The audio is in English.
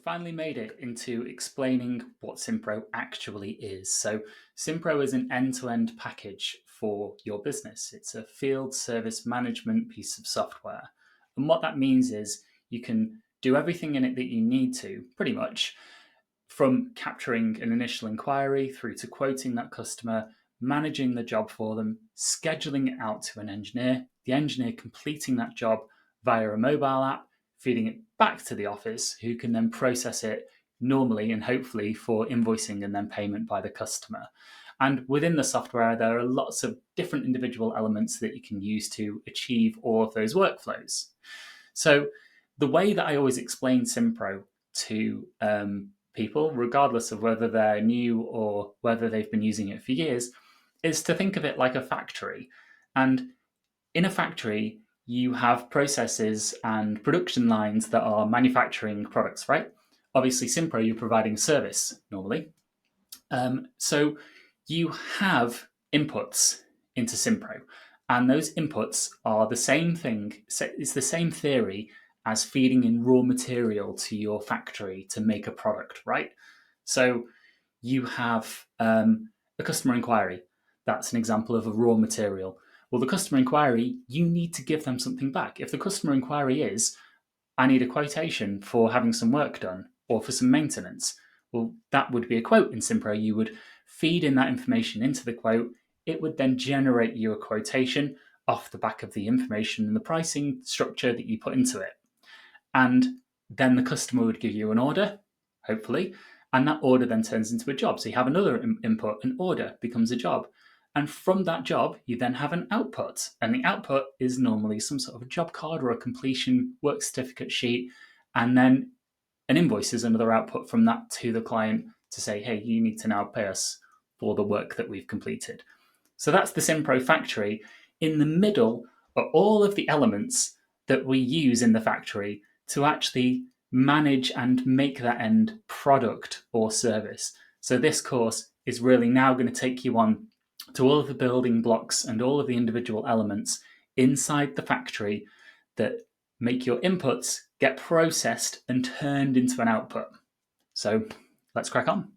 finally made it into explaining what Simpro actually is. So, Simpro is an end to end package for your business. It's a field service management piece of software. And what that means is you can do everything in it that you need to, pretty much, from capturing an initial inquiry through to quoting that customer, managing the job for them, scheduling it out to an engineer, the engineer completing that job via a mobile app, feeding it back to the office, who can then process it normally and hopefully for invoicing and then payment by the customer. And within the software, there are lots of different individual elements that you can use to achieve all of those workflows. So, the way that I always explain Simpro to people, regardless of whether they're new or whether they've been using it for years, is to think of it like a factory. And in a factory, you have processes and production lines that are manufacturing products, right? Obviously, Simpro, you're providing a service normally. So you have inputs into Simpro, and those inputs are the same thing. It's the same theory as feeding in raw material to your factory to make a product, right? So you have a customer inquiry. That's an example of a raw material. Well, the customer inquiry, you need to give them something back. If the customer inquiry is, I need a quotation for having some work done or for some maintenance, well, that would be a quote in Simpro. You would feed in that information into the quote. It would then generate you a quotation off the back of the information and the pricing structure that you put into it. And then the customer would give you an order, hopefully, and that order then turns into a job. So you have another input, an order becomes a job. And from that job, you then have an output. And the output is normally some sort of a job card or a completion work certificate sheet. And then an invoice is another output from that to the client to say, hey, you need to now pay us for the work that we've completed. So that's the Simpro factory. In the middle are all of the elements that we use in the factory to actually manage and make that end product or service. So this course is really now going to take you on to all of the building blocks and all of the individual elements inside the factory that make your inputs get processed and turned into an output. So let's crack on.